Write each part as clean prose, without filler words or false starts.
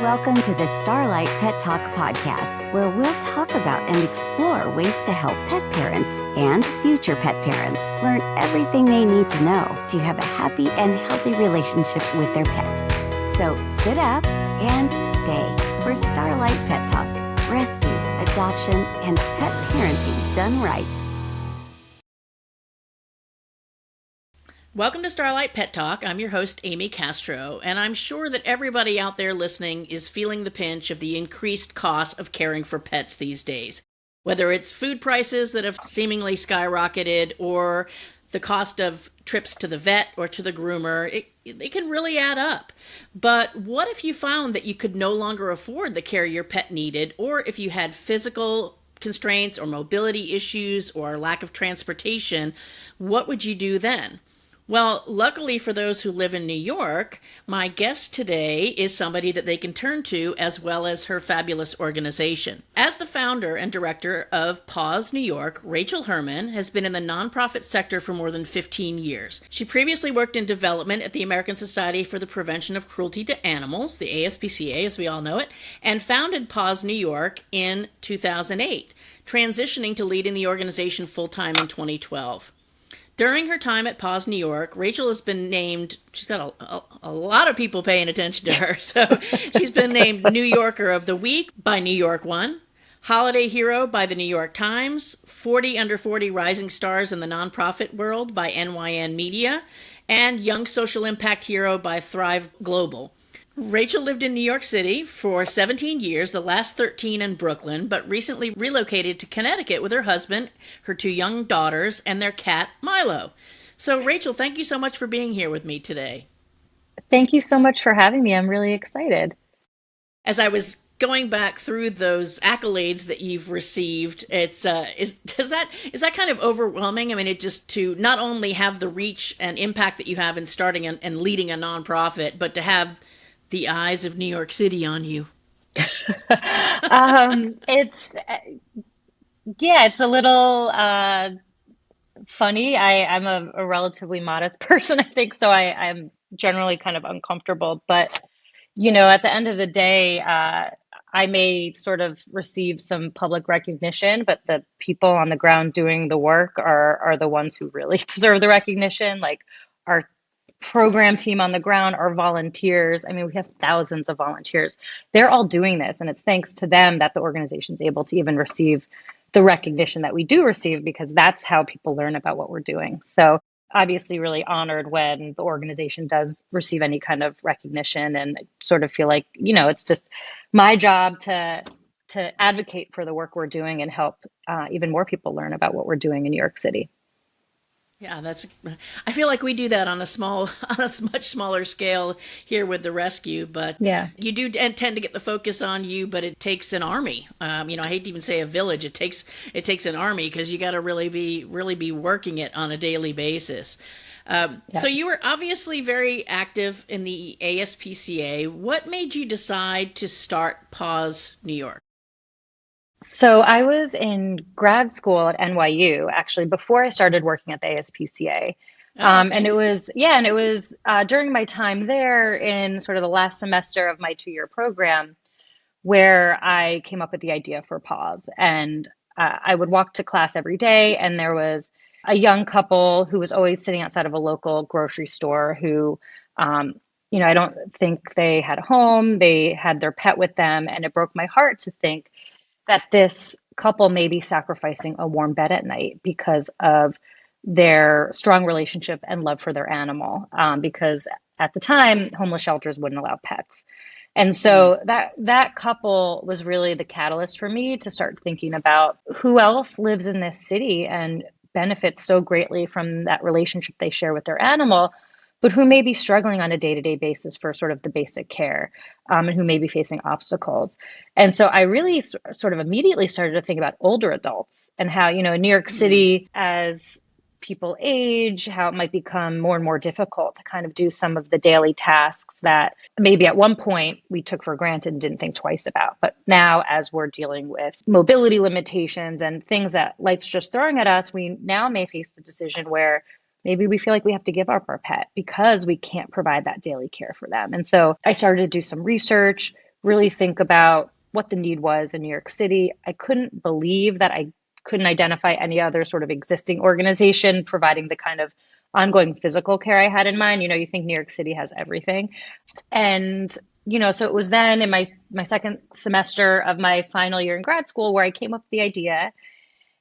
Welcome to the Starlight Pet Talk podcast, where we'll talk about and explore ways to help pet parents and future pet parents learn everything they need to know to have a happy and healthy relationship with their pet. So sit up and stay for Starlight Pet Talk, rescue, adoption, and pet parenting done right. Welcome to Starlight Pet Talk. I'm your host, Amy Castro, and I'm sure that everybody out there listening is feeling the pinch of the increased cost of caring for pets these days. Whether it's food prices that have seemingly skyrocketed or the cost of trips to the vet or to the groomer, it can really add up. But what if you found that you could no longer afford the care your pet needed, or if you had physical constraints or mobility issues or lack of transportation, what would you do then? Well, luckily for those who live in New York, my guest today is somebody that they can turn to, as well as her fabulous organization. As the founder and director of Paws New York, Rachel Herman has been in the nonprofit sector for more than 15 years. She previously worked in development at the American Society for the Prevention of Cruelty to Animals, the ASPCA as we all know it, and founded Paws New York in 2008, transitioning to leading the organization full-time in 2012. During her time at Paws New York, Rachel has been named, she's got a lot of people paying attention to her, so she's been named New Yorker of the Week by New York One, Holiday Hero by the New York Times, 40 Under 40 Rising Stars in the Nonprofit World by NYN Media, and Young Social Impact Hero by Thrive Global. Rachel lived in New York City for 17 years, the last 13 in Brooklyn, but recently relocated to Connecticut with her husband, her 2 young daughters, and their cat, Milo. So, Rachel, thank you so much for being here with me today. Thank you so much for having me. I'm really excited. As I was going back through those accolades that you've received, is that kind of overwhelming? I mean, it just to not only have the reach and impact that you have in starting and leading a nonprofit, but to have the eyes of New York City on you. It's a little funny. I'm a relatively modest person, I think, so I'm generally kind of uncomfortable. But, at the end of the day, I may sort of receive some public recognition, but the people on the ground doing the work are the ones who really deserve the recognition, like our program team on the ground, our volunteers. I mean, we have thousands of volunteers. They're all doing this, and it's thanks to them that the organization is able to even receive the recognition that we do receive, because that's how people learn about what we're doing. So obviously really honored when the organization does receive any kind of recognition, and sort of feel like, it's just my job to advocate for the work we're doing and help even more people learn about what we're doing in New York City. Yeah, I feel like we do that on a much smaller scale here with the rescue, but yeah, you do tend to get the focus on you, but it takes an army. I hate to even say a village. It takes an army, because you got to really be working it on a daily basis. Yeah. So you were obviously very active in the ASPCA. What made you decide to start Paws New York? So I was in grad school at NYU, actually, before I started working at the ASPCA. Okay. And it was during my time there, in sort of the last semester of my 2-year program, where I came up with the idea for Paws. And I would walk to class every day, and there was a young couple who was always sitting outside of a local grocery store who, I don't think they had a home. They had their pet with them, and it broke my heart to think that this couple may be sacrificing a warm bed at night because of their strong relationship and love for their animal. Because at the time, homeless shelters wouldn't allow pets. And so that couple was really the catalyst for me to start thinking about who else lives in this city and benefits so greatly from that relationship they share with their animal, but who may be struggling on a day-to-day basis for sort of the basic care, and who may be facing obstacles. And so I really sort of immediately started to think about older adults, and how, in New York City, as people age, how it might become more and more difficult to kind of do some of the daily tasks that maybe at one point we took for granted and didn't think twice about. But now, as we're dealing with mobility limitations and things that life's just throwing at us, we now may face the decision where maybe we feel like we have to give up our pet because we can't provide that daily care for them. And so I started to do some research, really think about what the need was in New York City. I couldn't believe that I couldn't identify any other sort of existing organization providing the kind of ongoing physical care I had in mind. You think New York City has everything. And, so it was then in my second semester of my final year in grad school where I came up with the idea.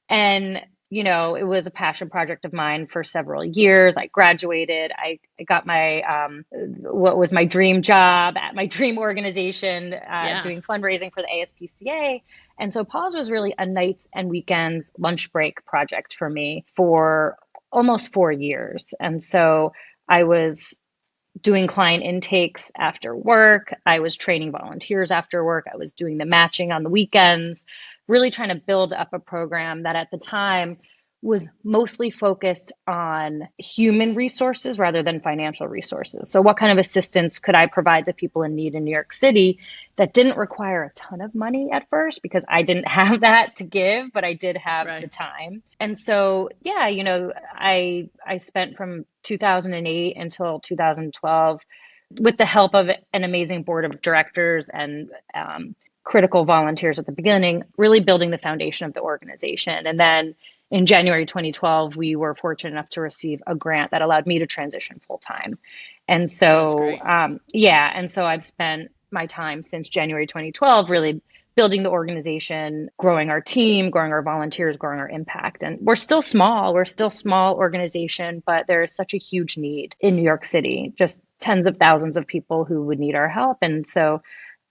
And, it was a passion project of mine for several years. I graduated. I got my, what was my dream job at my dream organization, Yeah. doing fundraising for the ASPCA. And so Paws was really a nights and weekends lunch break project for me for almost 4 years. And so I was doing client intakes after work. I was training volunteers after work. I was doing the matching on the weekends, really trying to build up a program that at the time was mostly focused on human resources rather than financial resources. So, what kind of assistance could I provide to people in need in New York City that didn't require a ton of money at first because I didn't have that to give, but I did have the Right. time. And so, yeah, I spent from 2008 until 2012 with the help of an amazing board of directors and critical volunteers at the beginning, really building the foundation of the organization. And then in January 2012, we were fortunate enough to receive a grant that allowed me to transition full time. And Oh, that's so, great. and so I've spent my time since January 2012 really building the organization, growing our team, growing our volunteers, growing our impact. And we're still small. We're still a small organization, but there is such a huge need in New York City, just tens of thousands of people who would need our help. And so,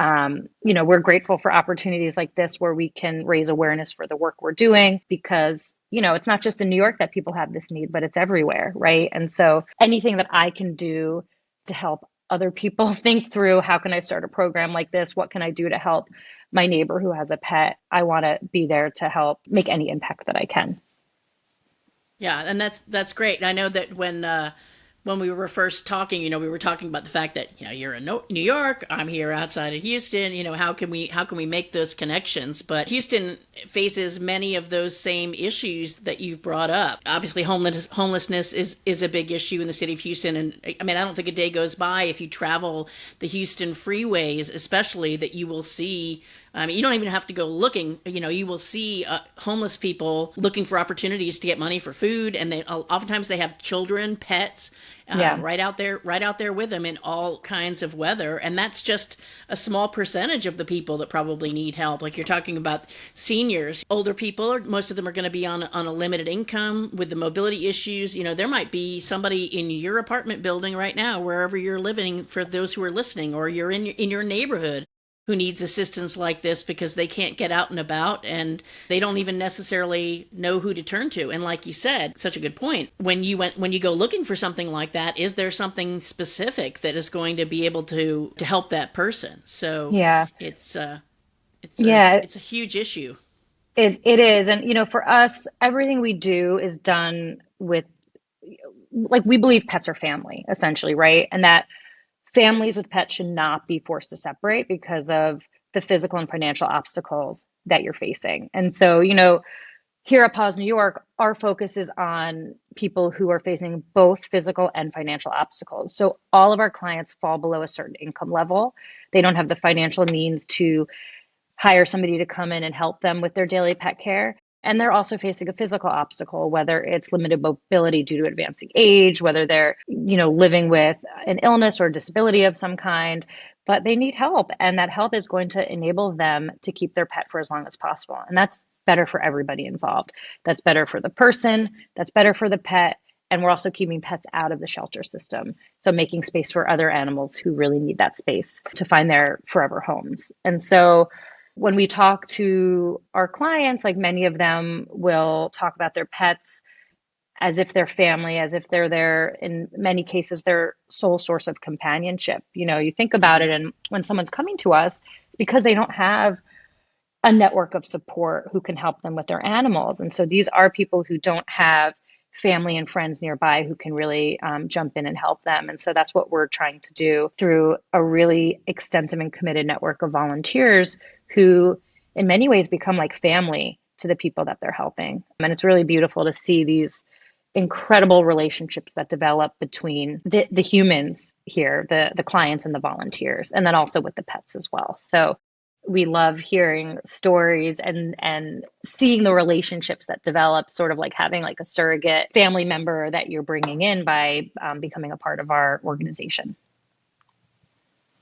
we're grateful for opportunities like this where we can raise awareness for the work we're doing because, it's not just in New York that people have this need, but it's everywhere, right? And so anything that I can do to help other people think through how can I start a program like this? What can I do to help my neighbor who has a pet? I want to be there to help make any impact that I can. Yeah, and that's great. And I know that when we were first talking, we were talking about the fact that you're in New York, I'm here outside of Houston. How can we make those connections? But Houston faces many of those same issues that you've brought up. Obviously, homelessness is a big issue in the city of Houston, and I mean I don't think a day goes by if you travel the Houston freeways, especially that you will see. I mean, you don't even have to go looking. You will see homeless people looking for opportunities to get money for food, and they oftentimes they have children, pets, Yeah. right out there with them in all kinds of weather, and that's just a small percentage of the people that probably need help. Like you're talking about seniors, older people, or most of them are going to be on a limited income with the mobility issues. There might be somebody in your apartment building right now, wherever you're living, for those who are listening, or you're in your neighborhood who needs assistance like this because they can't get out and about and they don't even necessarily know who to turn to. And like you said, such a good point. When you go looking for something like that, is there something specific that is going to be able to help that person? So Yeah. it's Yeah. it's a huge issue. It is. And, for us, everything we do is done with, like, we believe pets are family, essentially, right? And that families with pets should not be forced to separate because of the physical and financial obstacles that you're facing. And so, here at Paws New York, our focus is on people who are facing both physical and financial obstacles. So all of our clients fall below a certain income level. They don't have the financial means to hire somebody to come in and help them with their daily pet care. And they're also facing a physical obstacle, whether it's limited mobility due to advancing age, whether they're, living with an illness or disability of some kind, but they need help. And that help is going to enable them to keep their pet for as long as possible. And that's better for everybody involved. That's better for the person, that's better for the pet. And we're also keeping pets out of the shelter system. So making space for other animals who really need that space to find their forever homes. And so when we talk to our clients, like many of them will talk about their pets as if they're family, as if they're their, in many cases, their sole source of companionship. You think about Mm-hmm. it, and when someone's coming to us, it's because they don't have a network of support who can help them with their animals. And so these are people who don't have family and friends nearby who can really jump in and help them. And so that's what we're trying to do through a really extensive and committed network of volunteers who, in many ways, become like family to the people that they're helping. And it's really beautiful to see these incredible relationships that develop between the humans here, the clients and the volunteers, and then also with the pets as well. So we love hearing stories and seeing the relationships that develop, sort of like having like a surrogate family member that you're bringing in by becoming a part of our organization.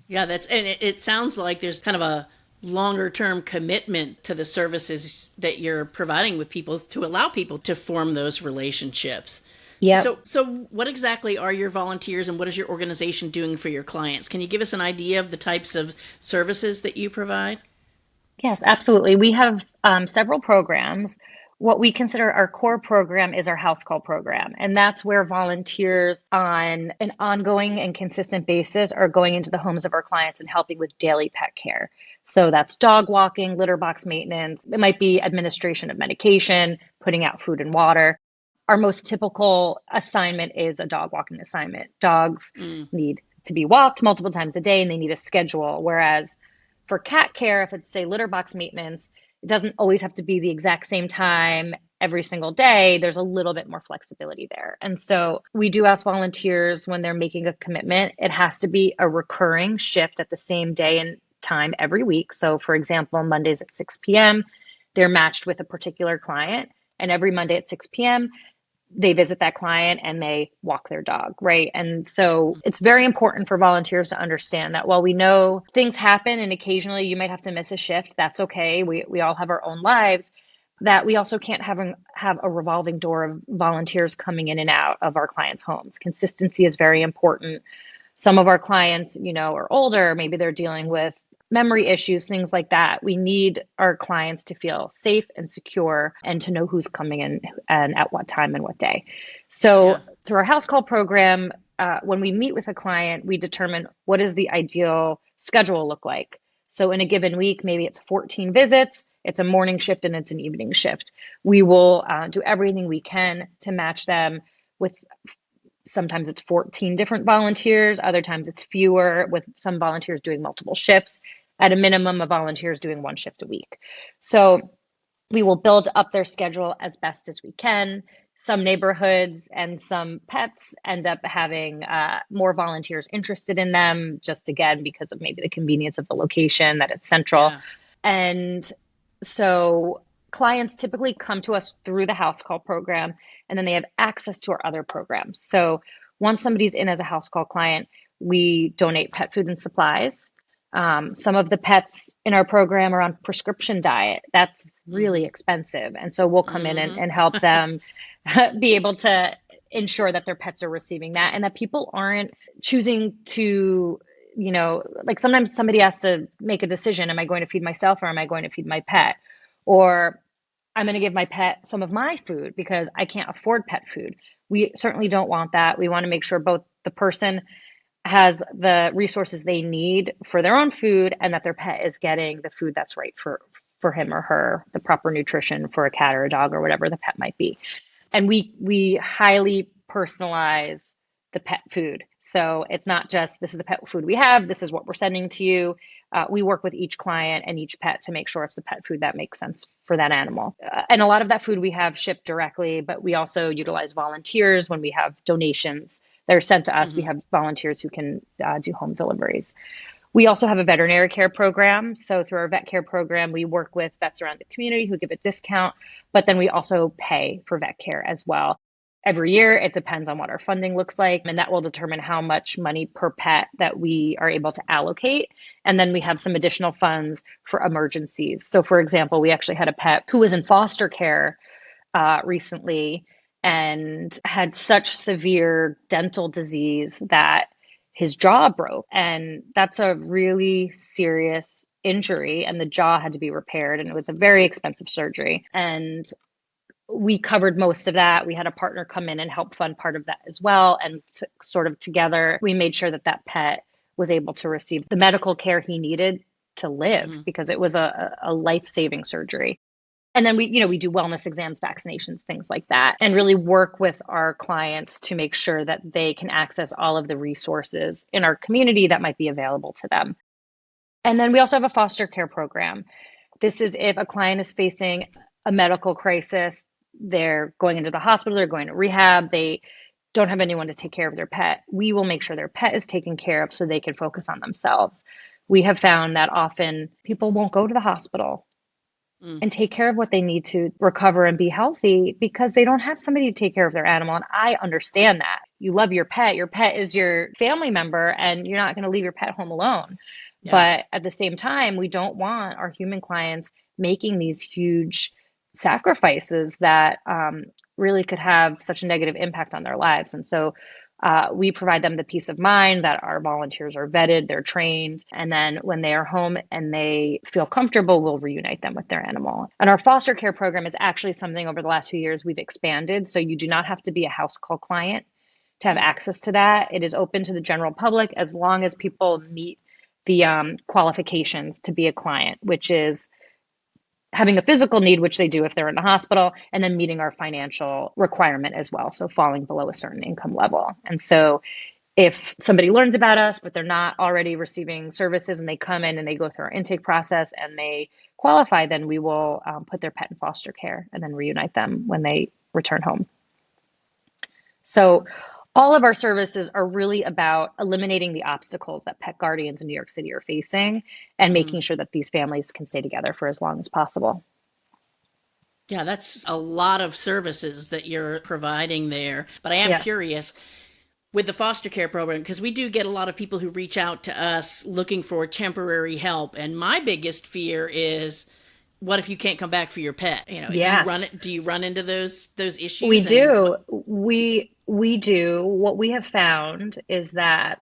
Yeah, and it sounds like there's kind of a longer term commitment to the services that you're providing with people to allow people to form those relationships. Yeah. So what exactly are your volunteers and what is your organization doing for your clients? Can you give us an idea of the types of services that you provide? Yes, absolutely. We have several programs. What we consider our core program is our house call program. And that's where volunteers on an ongoing and consistent basis are going into the homes of our clients and helping with daily pet care. So that's dog walking, litter box maintenance. It might be administration of medication, putting out food and water. Our most typical assignment is a dog walking assignment. Dogs need to be walked multiple times a day and they need a schedule. Whereas for cat care, if it's say litter box maintenance, it doesn't always have to be the exact same time every single day. There's a little bit more flexibility there. And so we do ask volunteers when they're making a commitment, it has to be a recurring shift at the same day and time every week. So for example, Mondays at 6 p.m., they're matched with a particular client. And every Monday at 6 p.m., they visit that client and they walk their dog, right? And so it's very important for volunteers to understand that while we know things happen and occasionally you might have to miss a shift, that's okay. We all have our own lives, that we also can't have a revolving door of volunteers coming in and out of our clients' homes. Consistency is very important. Some of our clients, are older, maybe they're dealing with memory issues, things like that. We need our clients to feel safe and secure and to know who's coming in and at what time and what day. So through our house call program, when we meet with a client, we determine what does the ideal schedule look like. So in a given week, maybe it's 14 visits, it's a morning shift and it's an evening shift. We will do everything we can to match them with. Sometimes it's 14 different volunteers, other times it's fewer, with some volunteers doing multiple shifts, at a minimum of volunteers doing one shift a week. So we will build up their schedule as best as we can. Some neighborhoods and some pets end up having more volunteers interested in them, just again, because of maybe the convenience of the location, that it's central. Yeah. And so clients typically come to us through the house call program, and then they have access to our other programs. So once somebody's in as a house call client, we donate pet food and supplies. Some of the pets in our program are on prescription diet. That's really expensive. And so we'll come in and help them be able to ensure that their pets are receiving that and that people aren't choosing to, like sometimes somebody has to make a decision. Am I going to feed myself or am I going to feed my pet? Or I'm going to give my pet some of my food because I can't afford pet food. We certainly don't want that. We want to make sure both the person has the resources they need for their own food and that their pet is getting the food that's right for him or her, the proper nutrition for a cat or a dog or whatever the pet might be. And we highly personalize the pet food. So it's not just this is the pet food we have, this is what we're sending to you. We work with each client and each pet to make sure it's the pet food that makes sense for that animal. And a lot of that food we have shipped directly, but we also utilize volunteers when we have donations that are sent to us. We have volunteers who can do home deliveries. We also have a veterinary care program. So through our vet care program, we work with vets around the community who give a discount, but then we also pay for vet care as well. Every year, it depends on what our funding looks like, and that will determine how much money per pet that we are able to allocate. And then we have some additional funds for emergencies. So for example, we actually had a pet who was in foster care recently and had such severe dental disease that his jaw broke. And that's a really serious injury, and the jaw had to be repaired, and it was a very expensive surgery. And we covered most of that. We had a partner come in and help fund part of that as well. And sort of together, we made sure that that pet was able to receive the medical care he needed to live because it was a life-saving surgery. And then we do wellness exams, vaccinations, things like that, and really work with our clients to make sure that they can access all of the resources in our community that might be available to them. And then we also have a foster care program. This is if a client is facing a medical crisis they're going into the hospital, they're going to rehab, they don't have anyone to take care of their pet. We will make sure their pet is taken care of so they can focus on themselves. We have found that often people won't go to the hospital Mm. and take care of what they need to recover and be healthy because they don't have somebody to take care of their animal. And I understand that. You love your pet. Your pet is your family member, and you're not going to leave your pet home alone. Yeah. But at the same time, we don't want our human clients making these huge sacrifices that really could have such a negative impact on their lives. And so we provide them the peace of mind that our volunteers are vetted, they're trained, and then when they are home and they feel comfortable, we'll reunite them with their animal. And our foster care program is actually something over the last few years we've expanded. So you do not have to be a house call client to have access to that. It is open to the general public as long as people meet the qualifications to be a client, which is having a physical need, which they do if they're in the hospital, and then meeting our financial requirement as well. So falling below a certain income level. And so if somebody learns about us, but they're not already receiving services and they come in and they go through our intake process and they qualify, then we will put their pet in foster care and then reunite them when they return home. So all of our services are really about eliminating the obstacles that pet guardians in New York City are facing and making sure that these families can stay together for as long as possible. Yeah, that's a lot of services that you're providing there. But I am Yeah. curious with the foster care program, because we do get a lot of people who reach out to us looking for temporary help. And my biggest fear is, what if you can't come back for your pet? Yeah. Do you run into those We issues? And do. We do. What we have found is that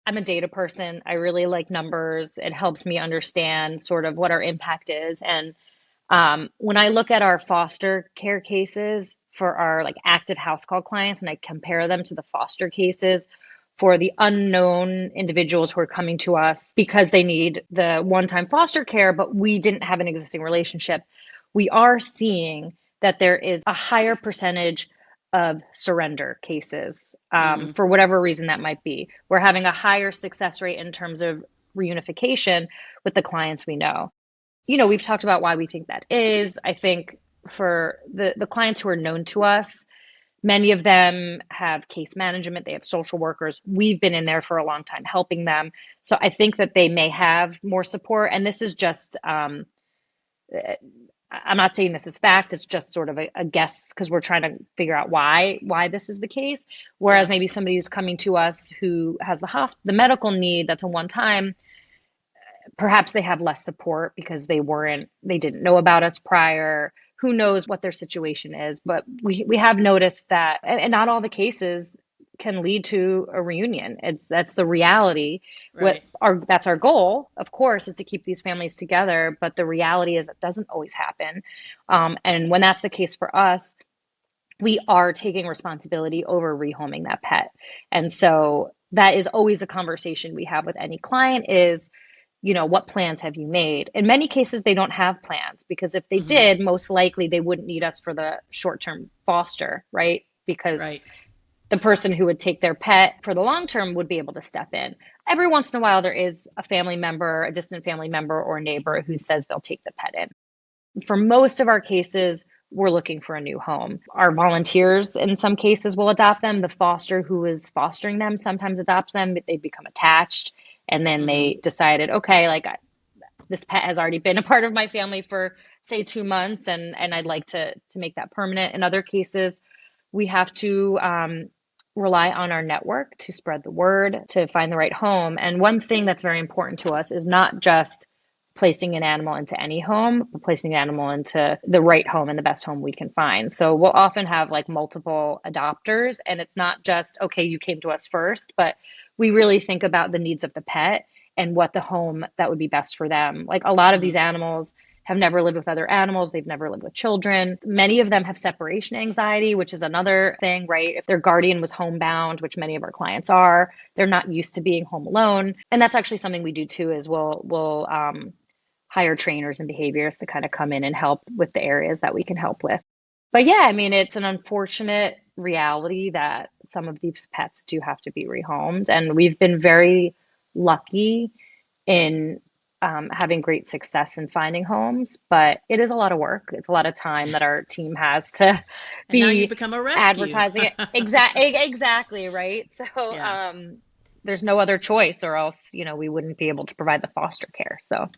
I'm a data person. I really like numbers. It helps me understand sort of what our impact is. And when I look at our foster care cases for our like active house call clients and I compare them to the foster cases for the unknown individuals who are coming to us because they need the one-time foster care, but we didn't have an existing relationship, we are seeing that there is a higher percentage of surrender cases for whatever reason that might be. We're having a higher success rate in terms of reunification with the clients we know. We've talked about why we think that is. I think for the clients who are known to us, many of them have case management, they have social workers. We've been in there for a long time helping them. So I think that they may have more support. And this is just, I'm not saying this is fact, it's just sort of a guess because we're trying to figure out why this is the case. Whereas yeah, maybe somebody who's coming to us who has the medical need that's a one time, perhaps they have less support because they didn't know about us prior. Who knows what their situation is, but we have noticed that, and not all the cases can lead to a reunion. That's the reality. right. That's our goal, of course, is to keep these families together, but the reality is that doesn't always happen. And when that's the case for us, we are taking responsibility over rehoming that pet. And so that is always a conversation we have with any client is, what plans have you made? In many cases, they don't have plans because if they Hmm. did, most likely they wouldn't need us for the short-term foster, right? Because Right. the person who would take their pet for the long term would be able to step in. Every once in a while, there is a family member, a distant family member or neighbor who says they'll take the pet in. For most of our cases, we're looking for a new home. Our volunteers, in some cases, will adopt them. The foster who is fostering them sometimes adopts them, but they become attached. And then Hmm. they decided, okay, like this pet has already been a part of my family for, say, 2 months, and I'd like to make that permanent. In other cases, we have to rely on our network to spread the word, to find the right home. And one thing that's very important to us is not just placing an animal into any home, but placing the animal into the right home and the best home we can find. So we'll often have like multiple adopters, and it's not just, okay, you came to us first, but we really think about the needs of the pet and what the home that would be best for them. Like a lot of these Hmm. animals have never lived with other animals. They've never lived with children. Many of them have separation anxiety, which is another thing, right? If their guardian was homebound, which many of our clients are, they're not used to being home alone. And that's actually something we do too, is we'll hire trainers and behaviors to kind of come in and help with the areas that we can help with. But yeah, I mean, it's an unfortunate reality that some of these pets do have to be rehomed. And we've been very lucky in having great success in finding homes, but it is a lot of work. It's a lot of time that our team has to And now you've be become a rescue. advertising it. Exactly, right? So Yeah. there's no other choice, or else, we wouldn't be able to provide the foster care. So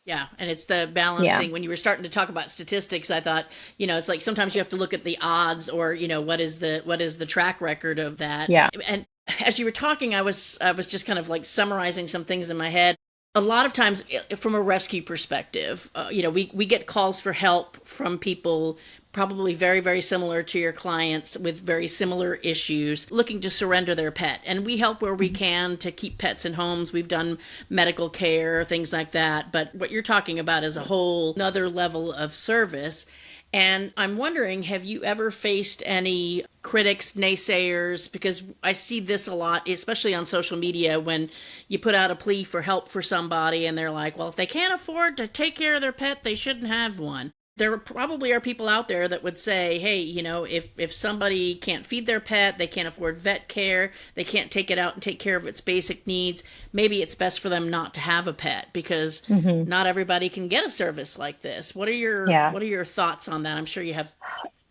Yeah, and it's the yeah, balancing. When you were starting to talk about statistics, I thought, it's like sometimes you have to look at the odds, or what is the track record of that. yeah, And as you were talking, I was just kind of like summarizing some things in my head. A lot of times, from a rescue perspective, we get calls for help from people probably very, very similar to your clients with very similar issues looking to surrender their pet. And we help where we can to keep pets in homes. We've done medical care, things like that. But what you're talking about is a whole another level of service. And I'm wondering, have you ever faced any critics, naysayers? Because I see this a lot, especially on social media, when you put out a plea for help for somebody and they're like, well, if they can't afford to take care of their pet, they shouldn't have one. There probably are people out there that would say, hey, if somebody can't feed their pet, they can't afford vet care, they can't take it out and take care of its basic needs, maybe it's best for them not to have a pet, because hmm not everybody can get a service like this. What are your yeah. what are your thoughts on that? I'm sure you have.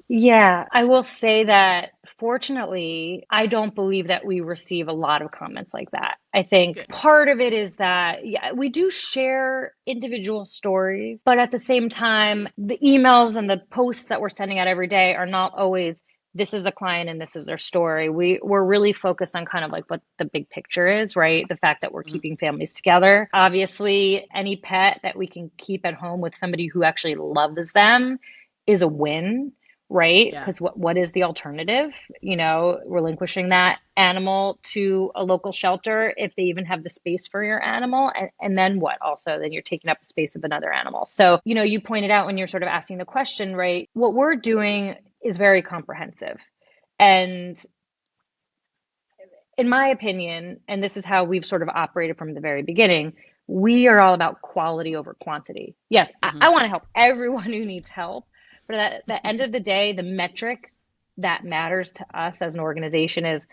Yeah, I will say that fortunately, I don't believe that we receive a lot of comments like that. I think Good. part of it is that, yeah, we do share individual stories, but at the same time, the emails and the posts that we're sending out every day are not always, this is a client and this is their story. We're really focused on kind of like what the big picture is, right? The fact that we're Mhm. keeping families together. Obviously, any pet that we can keep at home with somebody who actually loves them is a win, right? Yeah. Because what is the alternative? Relinquishing that animal to a local shelter, if they even have the space for your animal, and then what? Also, then you're taking up the space of another animal. So, you pointed out when you're sort of asking the question, right? What we're doing is very comprehensive. And in my opinion, and this is how we've sort of operated from the very beginning, we are all about quality over quantity. Yes, I Hmm. want to help everyone who needs help, but at the end of the day, the metric that matters to us as an organization is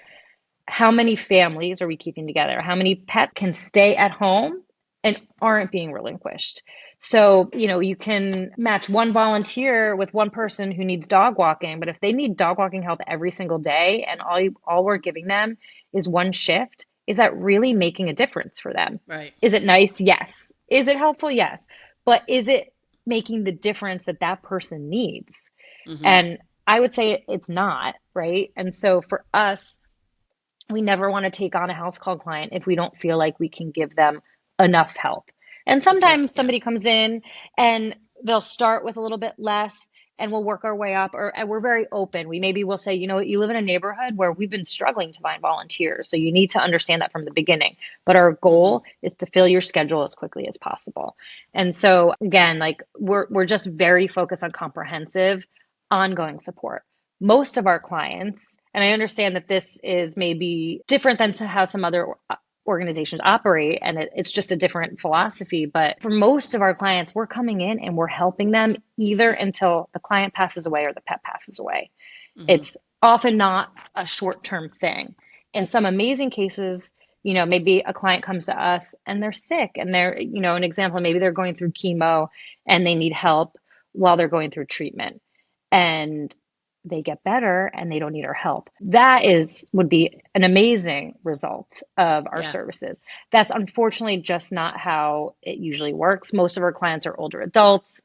how many families are we keeping together? How many pets can stay at home and aren't being relinquished? So, you can match one volunteer with one person who needs dog walking, but if they need dog walking help every single day and all we're giving them is one shift, is that really making a difference for them? Right. Is it nice? Yes. Is it helpful? Yes. But is it making the difference that that person needs? Hmm. And I would say it's not, right? And so for us, we never want to take on a house call client if we don't feel like we can give them enough help. And If they, sometimes yeah. somebody comes in and they'll start with a little bit less and we'll work our way up, and we're very open. We maybe will say, you live in a neighborhood where we've been struggling to find volunteers. So you need to understand that from the beginning. But our Hmm. goal is to fill your schedule as quickly as possible. And so again, like we're just very focused on comprehensive, ongoing support. Most of our clients, and I understand that this is maybe different than how some other organizations operate, and it's just a different philosophy. But for most of our clients, we're coming in and we're helping them either until the client passes away or the pet passes away. Hmm. It's often not a short term thing. In some amazing cases, maybe a client comes to us and they're sick and they're, an example, maybe they're going through chemo and they need help while they're going through treatment. And they get better and they don't need our help. That would be an amazing result of our Yeah. services. That's unfortunately just not how it usually works. Most of our clients are older adults.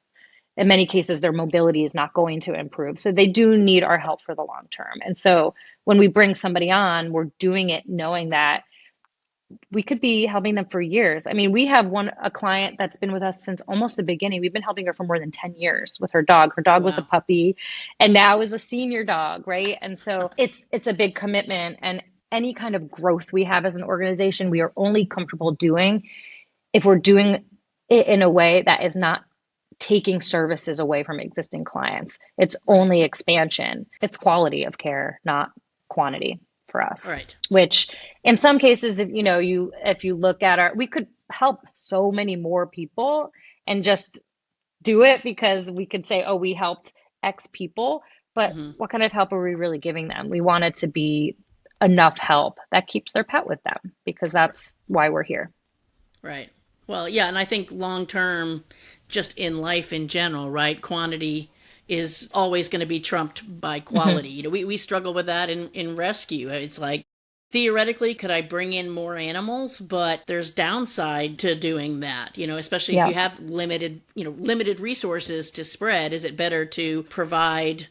In many cases, their mobility is not going to improve. So they do need our help for the long term. And so when we bring somebody on, we're doing it knowing that we could be helping them for years. I mean, we have a client that's been with us since almost the beginning. We've been helping her for more than 10 years with her dog. Her Oh, dog was a wow. puppy and now is a senior dog, right? And so it's a big commitment, and any kind of growth we have as an organization, we are only comfortable doing if we're doing it in a way that is not taking services away from existing clients. It's Right. only expansion. It's quality of care, not quantity for us. Right. Which in some cases, if you look at we could help so many more people and just do it because we could say, oh, we helped X people, but Hmm. what kind of help are we really giving them? We want it to be enough help that keeps their pet with them, because that's why we're here. Right. Well, yeah, and I think long term, just in life in general, right? Quantity is always going to be trumped by Hmm. quality. We struggle with that in rescue. It's like theoretically, could I bring in more animals? But there's downside to doing that, especially if Yeah. you have limited resources to spread. Is it better to provide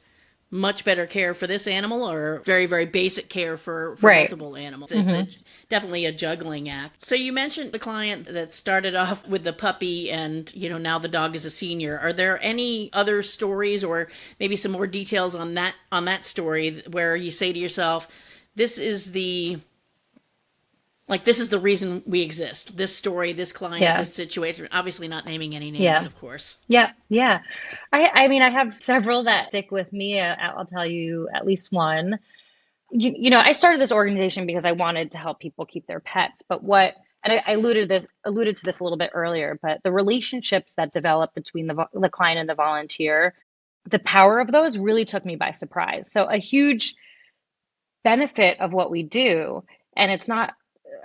much better care for this animal or very very basic care for Right. multiple animals? It's Hmm. definitely a juggling act. So you mentioned the client that started off with the puppy and now the dog is a senior. Are there any other stories or maybe some more details on that story where you say to yourself, this is the this is the reason we exist, this story, this client, Yeah. this situation, obviously not naming any names, Yeah. of course. Yeah. Yeah. I mean, I have several that stick with me. I'll tell you at least one. I started this organization because I wanted to help people keep their pets. But and I alluded to this a little bit earlier, but the relationships that develop between the client and the volunteer, the power of those really took me by surprise. So a huge benefit of what we do, and it's not,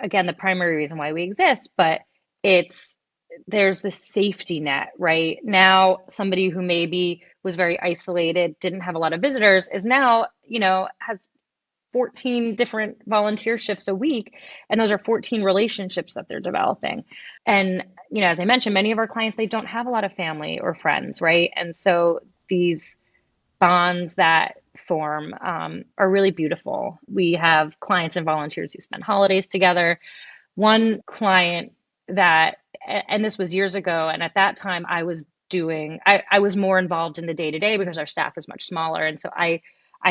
again, the primary reason why we exist, but it's there's this safety net, right? Now, somebody who maybe was very isolated, didn't have a lot of visitors, is now, has 14 different volunteer shifts a week, and those are 14 relationships that they're developing. And as I mentioned, many of our clients, they don't have a lot of family or friends, right? And so these bonds that form are really beautiful. We have clients and volunteers who spend holidays together. One client that, and this was years ago, and at that time I was more involved in the day to day because our staff was much smaller. And so I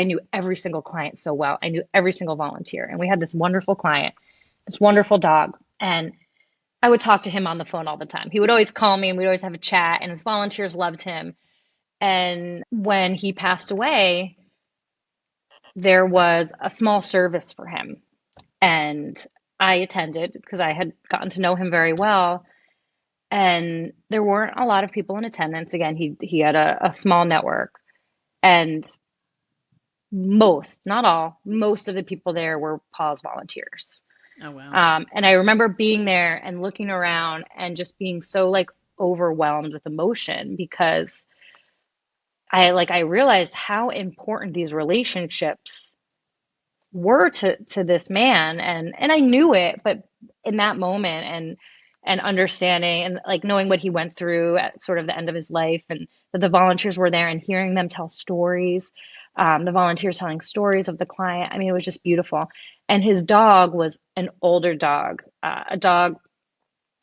knew every single client so well. I knew every single volunteer. And we had this wonderful client, this wonderful dog. And I would talk to him on the phone all the time. He would always call me and we'd always have a chat, and his volunteers loved him. And when he passed away, there was a small service for him. And I attended because I had gotten to know him very well. And there weren't a lot of people in attendance. Again, he had a small network. And most, not all, most of the people there were Paws volunteers. Oh, wow. And I remember being there and looking around and just being so like overwhelmed with emotion because I realized how important these relationships were to this man, and I knew it, but in that moment and understanding and like knowing what he went through at sort of the end of his life, and that the volunteers were there and hearing them tell stories, the volunteers telling stories of the client. I mean, it was just beautiful. And his dog was an older dog, a dog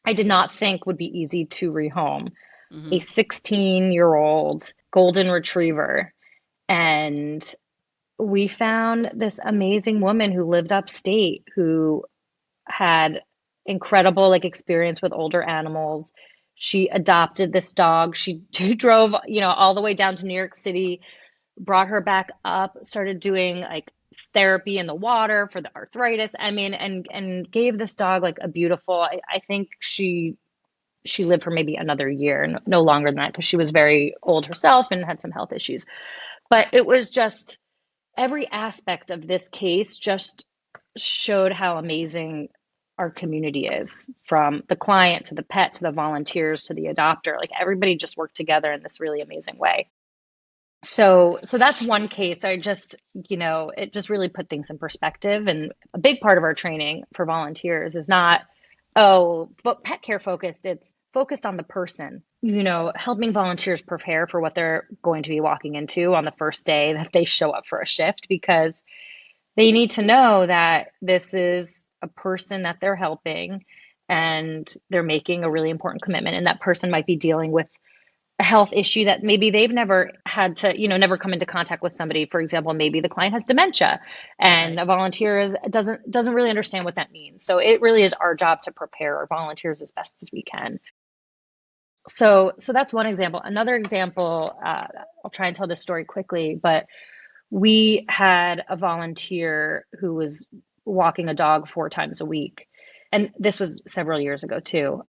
I did not think would be easy to rehome, a Hmm. 16-year-old golden retriever. And we found this amazing woman who lived upstate who had incredible like experience with older animals. She adopted this dog. She drove, all the way down to New York City, brought her back up, started doing like therapy in the water for the arthritis. I mean, and gave this dog like a beautiful, I think she lived for maybe another year, no longer than that, because she was very old herself and had some health issues. But it was just every aspect of this case just showed how amazing our community is, from the client to the pet to the volunteers to the adopter. Like everybody just worked together in this really amazing way. So that's one case. It just really put things in perspective. And a big part of our training for volunteers is not, oh, but pet care focused. It's focused on the person, helping volunteers prepare for what they're going to be walking into on the first day that they show up for a shift, because they need to know that this is a person that they're helping and they're making a really important commitment. And that person might be dealing with a health issue that maybe they've never had to, never come into contact with somebody. For example, maybe the client has dementia and Right. a volunteer doesn't really understand what that means. So it really is our job to prepare our volunteers as best as we can. So that's one example. Another example, I'll try and tell this story quickly, but we had a volunteer who was walking a dog 4 times a week. And this was several years ago too.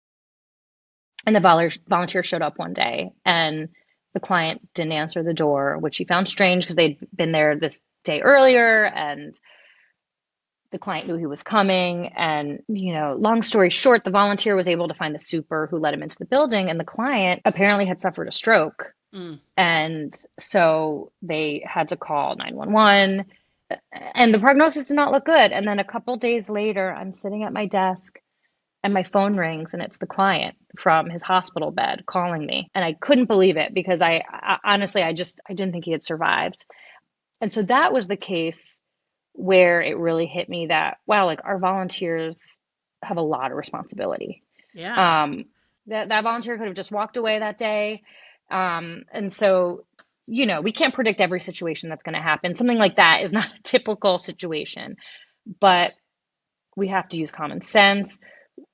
And the volunteer showed up one day and the client didn't answer the door, which he found strange because they'd been there this day earlier. And The client knew he was coming. And, long story short, the volunteer was able to find the super who let him into the building. And the client apparently had suffered a stroke. And so they had to call 911. And the prognosis did not look good. And then a couple days later, I'm sitting at my desk and my phone rings and it's the client from his hospital bed calling me. And I couldn't believe it because I honestly, I didn't think he had survived. And so that was the case where it really hit me that, wow, like our volunteers have a lot of responsibility. Yeah. That volunteer could have just walked away that day. And so, we can't predict every situation that's going to happen. Something like that is not a typical situation, but we have to use common sense.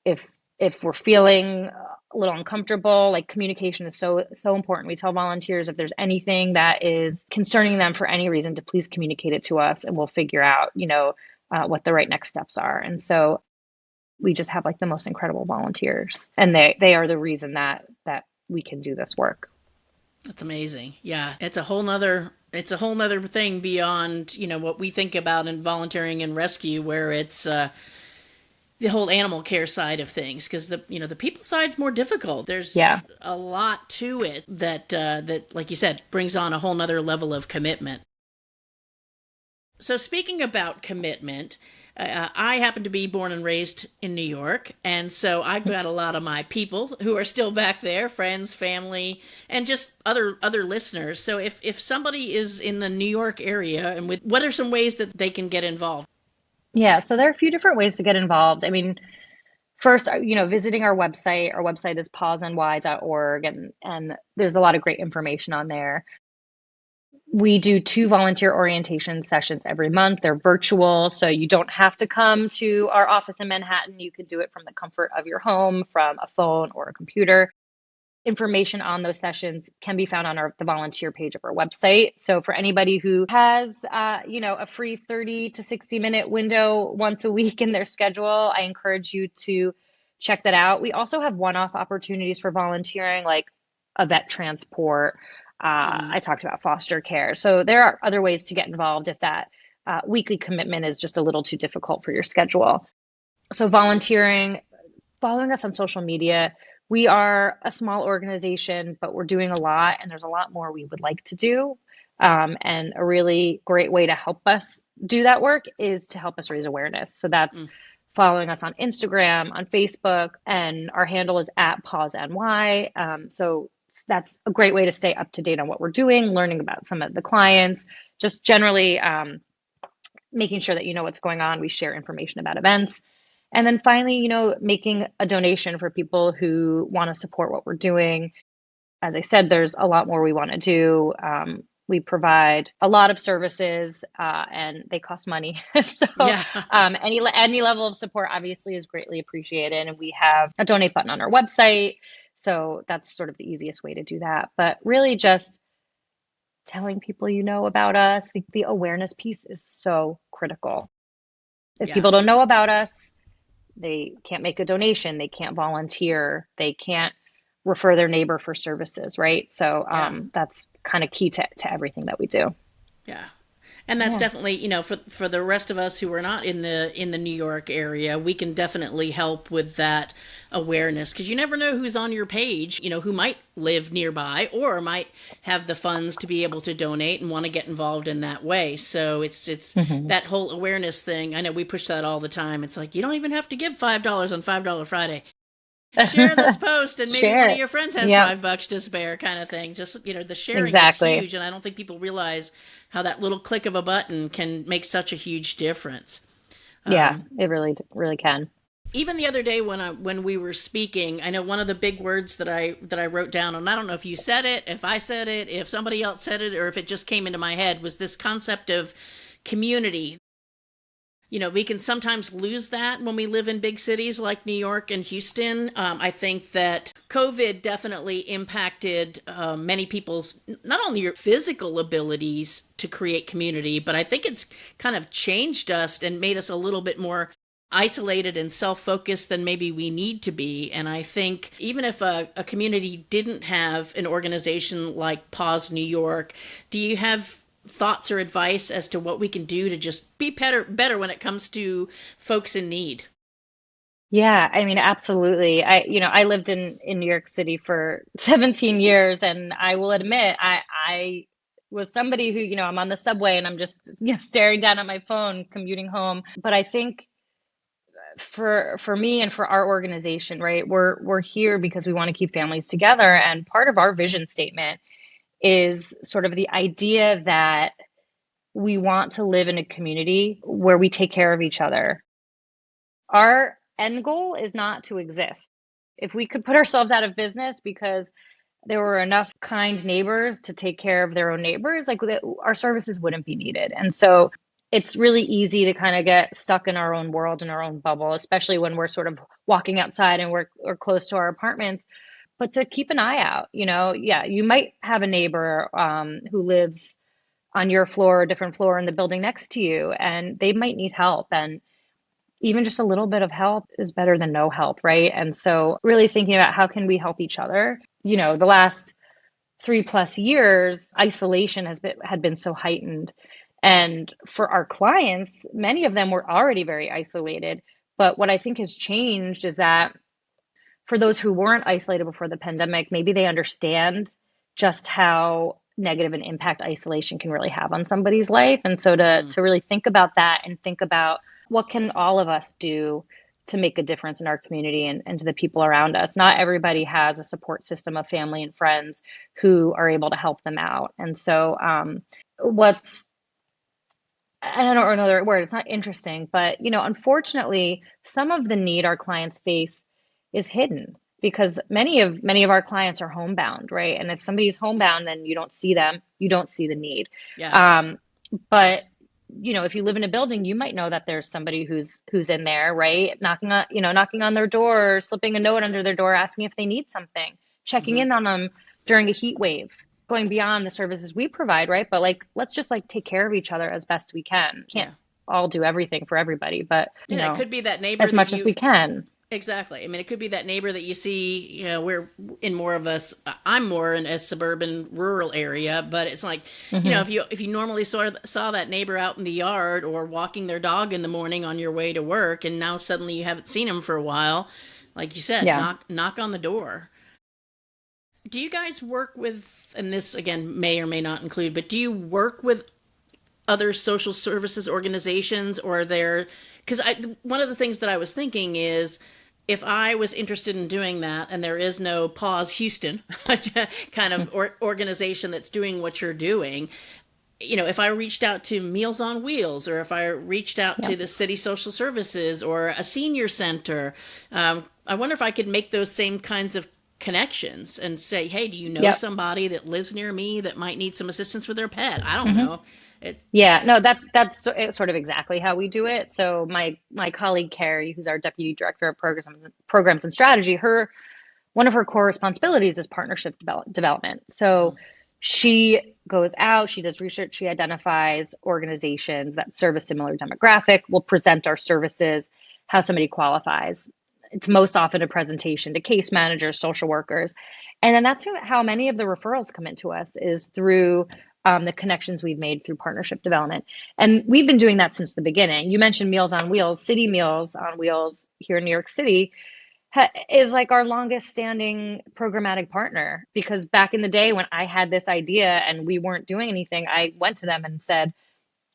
If we're feeling a little uncomfortable, like communication is so important. We tell volunteers if there's anything that is concerning them for any reason to please communicate it to us, and we'll figure out, what the right next steps are. And so we just have like the most incredible volunteers, and they are the reason that we can do this work. That's amazing. Yeah. It's a whole nother thing beyond, what we think about in volunteering and rescue, where it's, the whole animal care side of things, because the people side's more difficult. There's a lot to it that like you said brings on a whole nother level of commitment. So speaking about commitment, I happen to be born and raised in New York, and so I've got a lot of my people who are still back there, friends, family, and just other listeners. So if somebody is in the New York area, and what are some ways that they can get involved? Yeah, so there are a few different ways to get involved. I mean, first, visiting our website. Our website is pawsny.org, and there's a lot of great information on there. We do 2 volunteer orientation sessions every month. They're virtual, so you don't have to come to our office in Manhattan. You could do it from the comfort of your home, from a phone or a computer. Information on those sessions can be found on the volunteer page of our website. So for anybody who has, a free 30 to 60 minute window once a week in their schedule, I encourage you to check that out. We also have one-off opportunities for volunteering, like a vet transport. I talked about foster care. So there are other ways to get involved if that weekly commitment is just a little too difficult for your schedule. So volunteering, following us on social media. We are a small organization, but we're doing a lot, and there's a lot more we would like to do. And a really great way to help us do that work is to help us raise awareness. So that's following us on Instagram, on Facebook, and our handle is @Paws NY. So that's a great way to stay up to date on what we're doing, learning about some of the clients, just generally making sure that you know what's going on. We share information about events. And then finally, making a donation for people who want to support what we're doing. As I said, there's a lot more we want to do. We provide a lot of services and they cost money. So any level of support obviously is greatly appreciated. And we have a donate button on our website. So that's sort of the easiest way to do that. But really just telling people about us. The awareness piece is so critical. If people don't know about us, they can't make a donation, they can't volunteer, they can't refer their neighbor for services, right? So that's kind of key to everything that we do. Yeah. And that's definitely, for the rest of us who are not in the New York area, we can definitely help with that awareness, because you never know who's on your page, who might live nearby or might have the funds to be able to donate and want to get involved in that way. So it's that whole awareness thing. I know we push that all the time. It's like, you don't even have to give $5 on $5 Friday. Share this post and maybe one of your friends has $5 to spare, kind of thing. Just, the sharing is huge. And I don't think people realize how that little click of a button can make such a huge difference. Yeah, it really, really can. Even the other day when we were speaking, I know one of the big words that I wrote down, and I don't know if you said it, if I said it, if somebody else said it, or if it just came into my head, was this concept of community. We can sometimes lose that when we live in big cities like New York and Houston. I think that COVID definitely impacted many people's, not only your physical abilities to create community, but I think it's kind of changed us and made us a little bit more isolated and self-focused than maybe we need to be. And I think even if a community didn't have an organization like Paws New York, do you have thoughts or advice as to what we can do to just be better when it comes to folks in need? Yeah, I mean, absolutely. I lived in New York City for 17 years, and I will admit, I was somebody who, I'm on the subway and I'm just, staring down at my phone, commuting home. But I think for me and for our organization, right, we're here because we want to keep families together, and part of our vision statement is sort of the idea that we want to live in a community where we take care of each other. Our end goal is not to exist. If we could put ourselves out of business because there were enough kind neighbors to take care of their own neighbors, like our services wouldn't be needed. And so it's really easy to kind of get stuck in our own world, in our own bubble, especially when we're sort of walking outside and we're close to our apartments. But to keep an eye out, yeah, you might have a neighbor who lives on your floor, a different floor in the building next to you, and they might need help. And even just a little bit of help is better than no help, right? And so really thinking about how can we help each other. The last 3+ years, isolation had been so heightened. And for our clients, many of them were already very isolated. But what I think has changed is that for those who weren't isolated before the pandemic, maybe they understand just how negative an impact isolation can really have on somebody's life. And so to really think about that and think about what can all of us do to make a difference in our community and to the people around us. Not everybody has a support system of family and friends who are able to help them out. And so what's I don't know another word, it's not interesting, but unfortunately, some of the need our clients face is hidden because many of our clients are homebound, right? And if somebody's homebound, then you don't see them, you don't see the need. Yeah. But if you live in a building, you might know that there's somebody who's in there, right? Knocking on their door, slipping a note under their door, asking if they need something, checking in on them during a heat wave, going beyond the services we provide, right? But let's just take care of each other as best we can. Can't all do everything for everybody, but it could be that neighbor as much as we can. Exactly. I mean, it could be that neighbor that you see, we're in more of I'm more in a suburban rural area, but it's like, if you normally saw that neighbor out in the yard or walking their dog in the morning on your way to work, and now suddenly you haven't seen him for a while, like you said, knock on the door. Do you guys work with, and this again may or may not include, but do you work with other social services organizations, or are there, because one of the things that I was thinking is, if I was interested in doing that and there is no Paws Houston kind of organization that's doing what you're doing, if I reached out to Meals on Wheels, or if I reached out to the city social services or a senior center, I wonder if I could make those same kinds of connections and say, hey, do you know somebody that lives near me that might need some assistance with their pet? I don't know. That's sort of exactly how we do it. So my colleague Carrie, who's our deputy director of programs and strategy, one of her core responsibilities is partnership development. So she goes out, she does research, she identifies organizations that serve a similar demographic, will present our services, how somebody qualifies. It's most often a presentation to case managers, social workers. And then that's how many of the referrals come into us, is through the connections we've made through partnership development. And we've been doing that since the beginning. You mentioned Meals on Wheels. City Meals on Wheels here in New York City is our longest standing programmatic partner, because back in the day when I had this idea and we weren't doing anything, I went to them and said,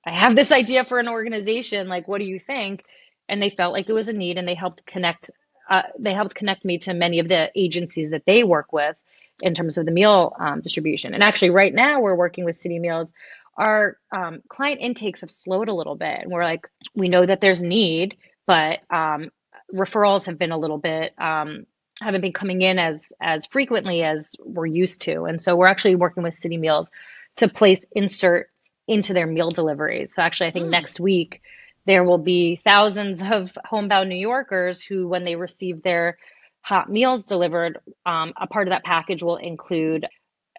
I have this idea for an organization. What do you think? And they felt like it was a need, and they helped connect me to many of the agencies that they work with in terms of the meal distribution. And actually right now we're working with City Meals. Our client intakes have slowed a little bit, and we know that there's need, but referrals have been a little bit, haven't been coming in as frequently as we're used to. And so we're actually working with City Meals to place inserts into their meal deliveries. So actually I think next week there will be thousands of homebound New Yorkers who, when they receive their hot meals delivered, a part of that package will include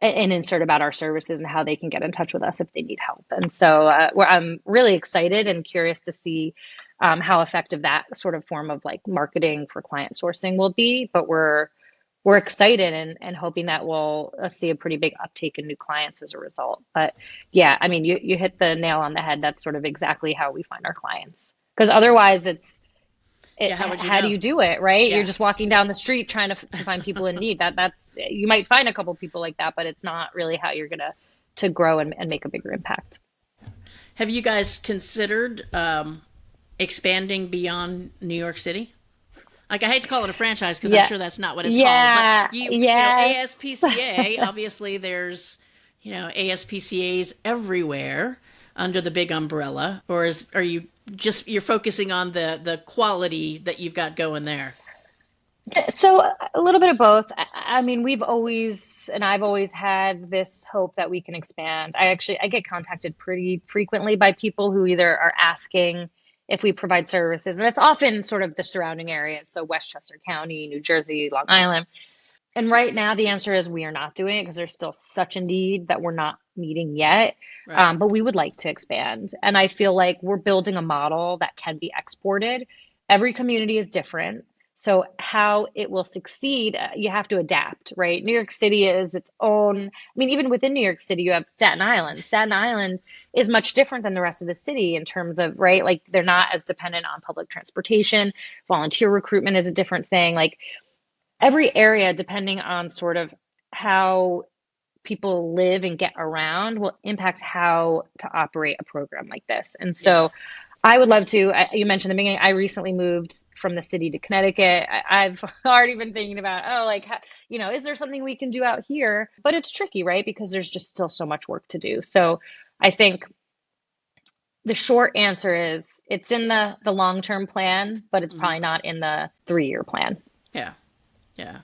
an insert about our services and how they can get in touch with us if they need help. And so I'm really excited and curious to see how effective that sort of form of marketing for client sourcing will be. But we're we're excited and hoping that we'll see a pretty big uptake in new clients as a result. But yeah, I mean, you hit the nail on the head. That's sort of exactly how we find our clients. Because otherwise Yeah, how would you how do know? you do it, right? You're Yeah. just walking down the street trying to find people in need. That's you might find a couple people like that, but it's not really how you're gonna to grow and make a bigger impact. Have you guys considered expanding beyond New York City? Like, I hate to call it a franchise because I'm Yeah. sure that's not what it's called, but Yeah. Yes. ASPCA, obviously there's, ASPCAs everywhere under the big umbrella, or are you just, you're focusing on the quality that you've got going there? So a little bit of both. I mean, I've always had this hope that we can expand. I get contacted pretty frequently by people who either are asking if we provide services, and it's often sort of the surrounding areas, so Westchester County, New Jersey, Long Island. And right now, the answer is we are not doing it because there's still such a need that we're not meeting yet. Right. But we would like to expand. And I feel like we're building a model that can be exported. Every community is different. So, how it will succeed, you have to adapt, right? New York City is its own. I mean, even within New York City, you have Staten Island. Staten Island is much different than the rest of the city in terms of, right? Like, they're not as dependent on public transportation. Volunteer recruitment is a different thing. Like, every area, depending on sort of how people live and get around, will impact how to operate a program like this. And Yeah. so I would love to. You mentioned in the beginning, I recently moved from the city to Connecticut. I've already been thinking about, oh, like, is there something we can do out here? But it's tricky, right? Because there's just still so much work to do. So I think the short answer is it's in the long-term plan, but it's Hmm. probably not in the 3-year plan. Yeah. Yeah.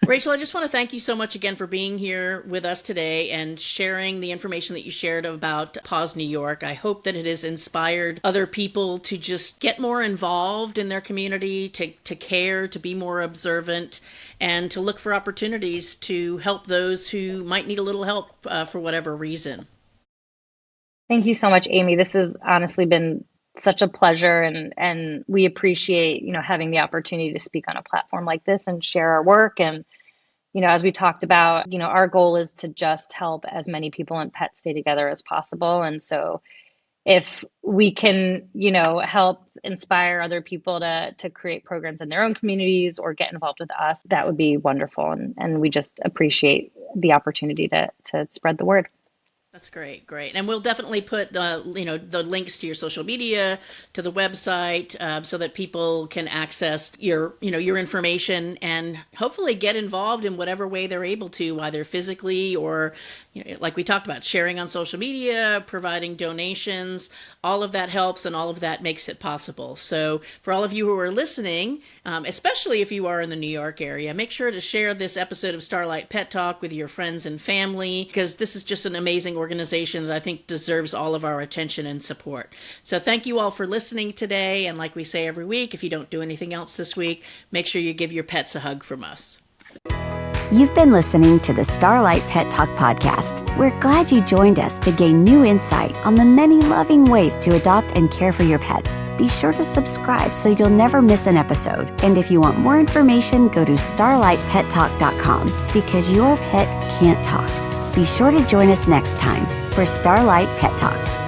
Rachel, I just want to thank you so much again for being here with us today and sharing the information that you shared about Paws New York. I hope that it has inspired other people to just get more involved in their community, to care, to be more observant, and to look for opportunities to help those who might need a little help for whatever reason. Thank you so much, Amy. This has honestly been such a pleasure and we appreciate, having the opportunity to speak on a platform like this and share our work. And, as we talked about, our goal is to just help as many people and pets stay together as possible. And so if we can, help inspire other people to create programs in their own communities or get involved with us, that would be wonderful. And we just appreciate the opportunity to spread the word. That's great, great, and we'll definitely put the links to your social media, to the website, so that people can access your information and hopefully get involved in whatever way they're able to, either physically or like we talked about, sharing on social media, providing donations. All of that helps, and all of that makes it possible. So for all of you who are listening, especially if you are in the New York area, make sure to share this episode of Starlight Pet Talk with your friends and family, because this is just an amazing organization that I think deserves all of our attention and support. So thank you all for listening today. And like we say every week, if you don't do anything else this week, make sure you give your pets a hug from us. You've been listening to the Starlight Pet Talk podcast. We're glad you joined us to gain new insight on the many loving ways to adopt and care for your pets. Be sure to subscribe so you'll never miss an episode. And if you want more information, go to starlightpettalk.com, because your pet can't talk. Be sure to join us next time for Starlight Pet Talk.